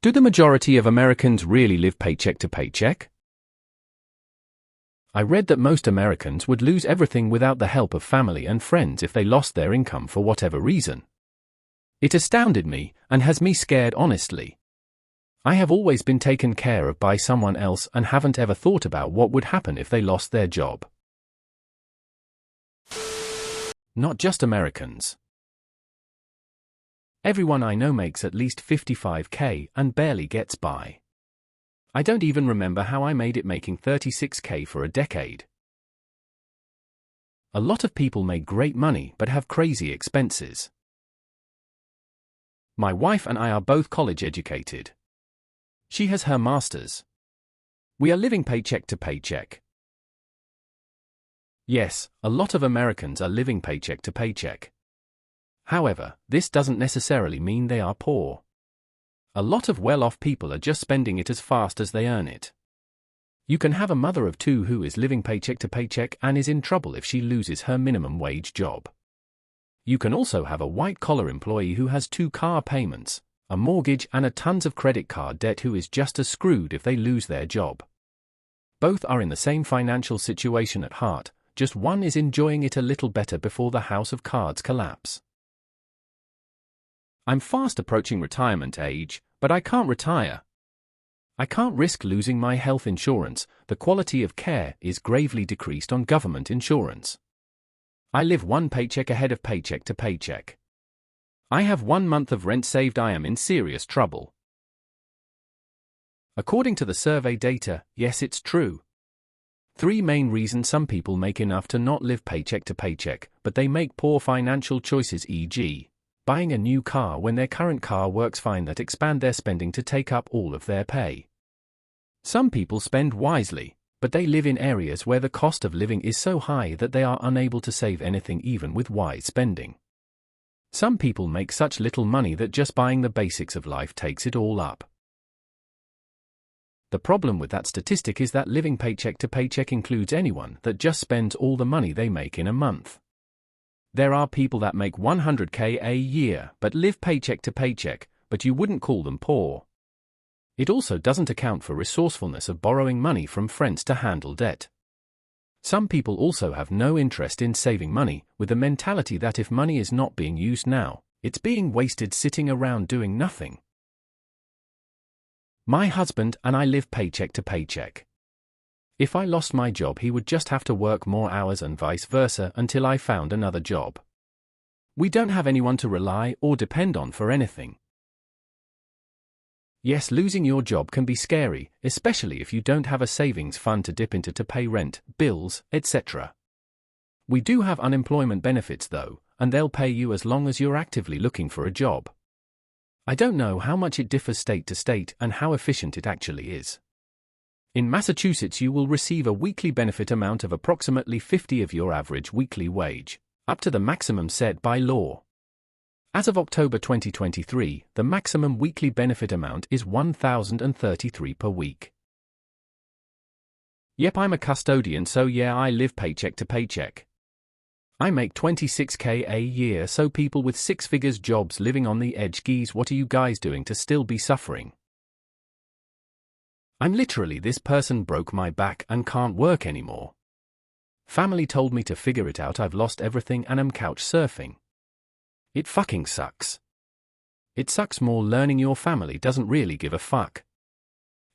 Do the majority of Americans really live paycheck to paycheck? I read that most Americans would lose everything without the help of family and friends if they lost their income for whatever reason. It astounded me, and has me scared honestly. I have always been taken care of by someone else and haven't ever thought about what would happen if they lost their job. Not just Americans. Everyone I know makes at least $55K and barely gets by. I don't even remember how I made it making $36K for a decade. A lot of people make great money but have crazy expenses. My wife and I are both college educated. She has her master's. We are living paycheck to paycheck. Yes, a lot of Americans are living paycheck to paycheck. However, this doesn't necessarily mean they are poor. A lot of well-off people are just spending it as fast as they earn it. You can have a mother of two who is living paycheck to paycheck and is in trouble if she loses her minimum wage job. You can also have a white-collar employee who has 2 car payments, a mortgage and a tons of credit card debt who is just as screwed if they lose their job. Both are in the same financial situation at heart, just one is enjoying it a little better before the house of cards collapse. I'm fast approaching retirement age, but I can't retire. I can't risk losing my health insurance. The quality of care is gravely decreased on government insurance. I live one paycheck ahead of paycheck to paycheck. I have 1 month of rent saved. I am in serious trouble. According to the survey data, yes, it's true. 3 main reasons some people make enough to not live paycheck to paycheck, but they make poor financial choices, e.g., buying a new car when their current car works fine, that expand their spending to take up all of their pay. Some people spend wisely, but they live in areas where the cost of living is so high that they are unable to save anything even with wise spending. Some people make such little money that just buying the basics of life takes it all up. The problem with that statistic is that living paycheck to paycheck includes anyone that just spends all the money they make in a month. There are people that make $100K a year but live paycheck to paycheck, but you wouldn't call them poor. It also doesn't account for resourcefulness of borrowing money from friends to handle debt. Some people also have no interest in saving money, with the mentality that if money is not being used now, it's being wasted sitting around doing nothing. My husband and I live paycheck to paycheck. If I lost my job, he would just have to work more hours and vice versa until I found another job. We don't have anyone to rely or depend on for anything. Yes, losing your job can be scary, especially if you don't have a savings fund to dip into to pay rent, bills, etc. We do have unemployment benefits though, and they'll pay you as long as you're actively looking for a job. I don't know how much it differs state to state and how efficient it actually is. In Massachusetts, you will receive a weekly benefit amount of approximately 50 of your average weekly wage, up to the maximum set by law. As of October 2023, the maximum weekly benefit amount is $1,033 per week. Yep, I'm a custodian, so yeah, I live paycheck to paycheck. I make $26K a year, so people with 6-figure jobs living on the edge, geez, what are you guys doing to still be suffering? I'm literally this person broke my back and can't work anymore. Family told me to figure it out. I've lost everything and am couch surfing. It fucking sucks. It sucks more learning your family doesn't really give a fuck.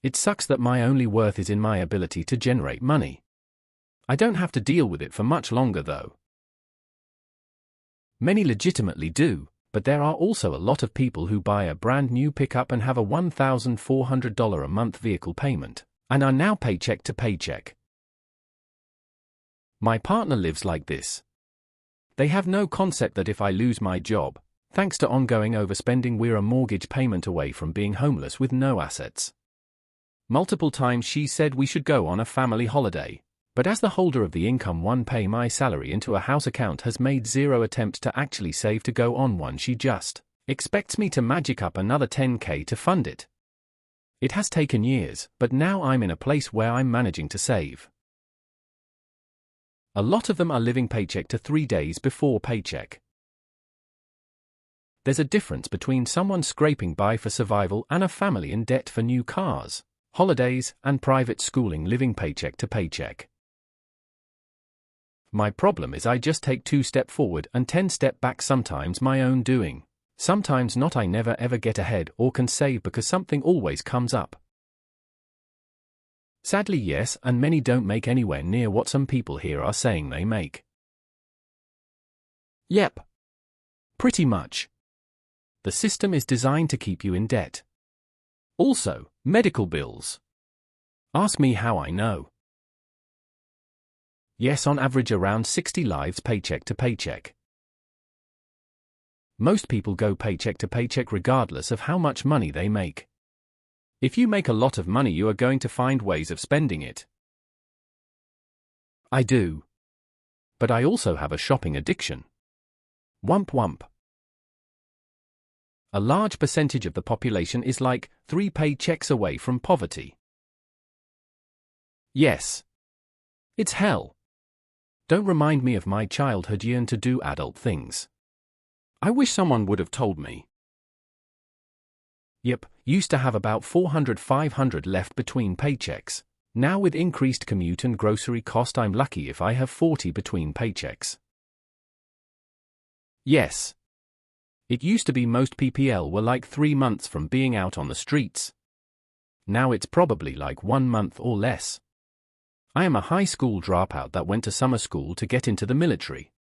It sucks that my only worth is in my ability to generate money. I don't have to deal with it for much longer though. Many legitimately do. But there are also a lot of people who buy a brand new pickup and have a $1,400 a month vehicle payment, and are now paycheck to paycheck. My partner lives like this. They have no concept that if I lose my job, thanks to ongoing overspending, we're a mortgage payment away from being homeless with no assets. Multiple times she said we should go on a family holiday. But as the holder of the income one, pay my salary into a house account, has made 0 attempt to actually save to go on one. She just expects me to magic up another $10K to fund it. It has taken years, but now I'm in a place where I'm managing to save. A lot of them are living paycheck to 3 days before paycheck. There's a difference between someone scraping by for survival and a family in debt for new cars, holidays, and private schooling living paycheck to paycheck. My problem is I just take 2 steps forward and 10 steps back, sometimes my own doing. Sometimes not. I never ever get ahead or can save because something always comes up. Sadly, yes, and many don't make anywhere near what some people here are saying they make. Yep. Pretty much. The system is designed to keep you in debt. Also, medical bills. Ask me how I know. Yes, on average around 60 lives paycheck to paycheck. Most people go paycheck to paycheck regardless of how much money they make. If you make a lot of money, you are going to find ways of spending it. I do. But I also have a shopping addiction. Wump wump. A large percentage of the population is like 3 paychecks away from poverty. Yes. It's hell. Don't remind me of my childhood yearn to do adult things. I wish someone would have told me. Yep, used to have about 400-500 left between paychecks. Now with increased commute and grocery cost, I'm lucky if I have 40 between paychecks. Yes. It used to be most PPL were like 3 months from being out on the streets. Now it's probably like 1 month or less. I am a high school dropout that went to summer school to get into the military.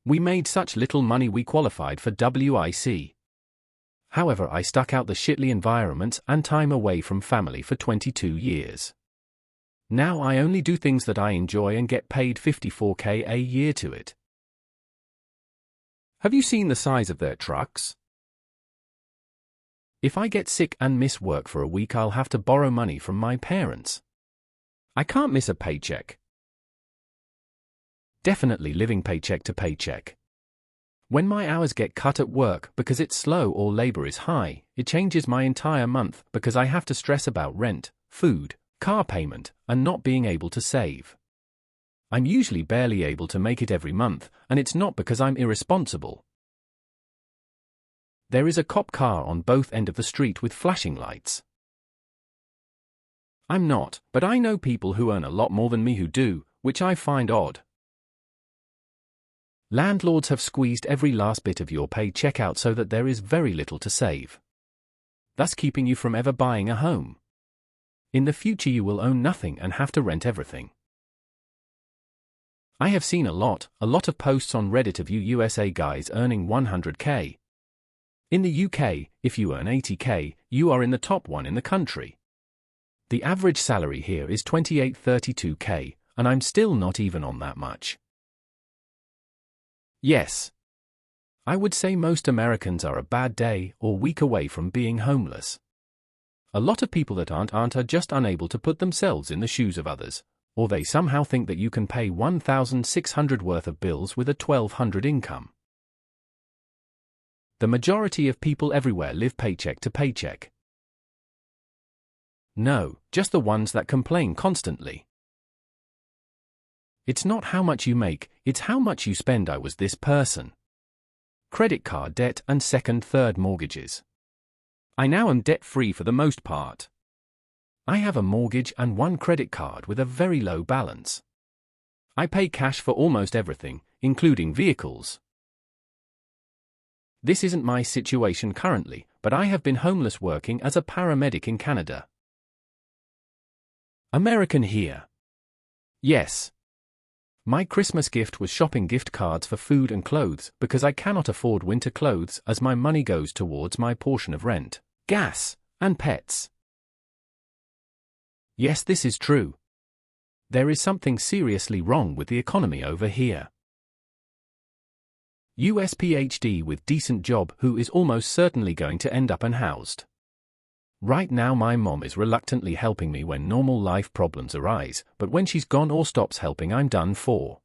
We made such little money we qualified for WIC. However, I stuck out the shitly environments and time away from family for 22 years. Now I only do things that I enjoy and get paid $54K a year to it. Have you seen the size of their trucks? If I get sick and miss work for a week, I'll have to borrow money from my parents. I can't miss a paycheck. Definitely living paycheck to paycheck. When my hours get cut at work because it's slow or labor is high, it changes my entire month because I have to stress about rent, food, car payment, and not being able to save. I'm usually barely able to make it every month, and it's not because I'm irresponsible. There is a cop car on both ends of the street with flashing lights. I'm not, but I know people who earn a lot more than me who do, which I find odd. Landlords have squeezed every last bit of your paycheck out so that there is very little to save, thus keeping you from ever buying a home. In the future you will own nothing and have to rent everything. I have seen a lot of posts on Reddit of you USA guys earning 100K. In the UK, if you earn 80K, you are in the top 1 in the country. The average salary here is 28-32K, and I'm still not even on that much. Yes. I would say most Americans are a bad day or week away from being homeless. A lot of people that aren't are just unable to put themselves in the shoes of others, or they somehow think that you can pay $1,600 worth of bills with a $1,200 income. The majority of people everywhere live paycheck to paycheck. No, just the ones that complain constantly. It's not how much you make, it's how much you spend. I was this person. Credit card debt and second, third mortgages. I now am debt-free for the most part. I have a mortgage and 1 credit card with a very low balance. I pay cash for almost everything, including vehicles. This isn't my situation currently, but I have been homeless working as a paramedic in Canada. American here. Yes. My Christmas gift was shopping gift cards for food and clothes because I cannot afford winter clothes as my money goes towards my portion of rent, gas, and pets. Yes, this is true. There is something seriously wrong with the economy over here. US PhD with decent job who is almost certainly going to end up unhoused. Right now my mom is reluctantly helping me when normal life problems arise, but when she's gone or stops helping I'm done for.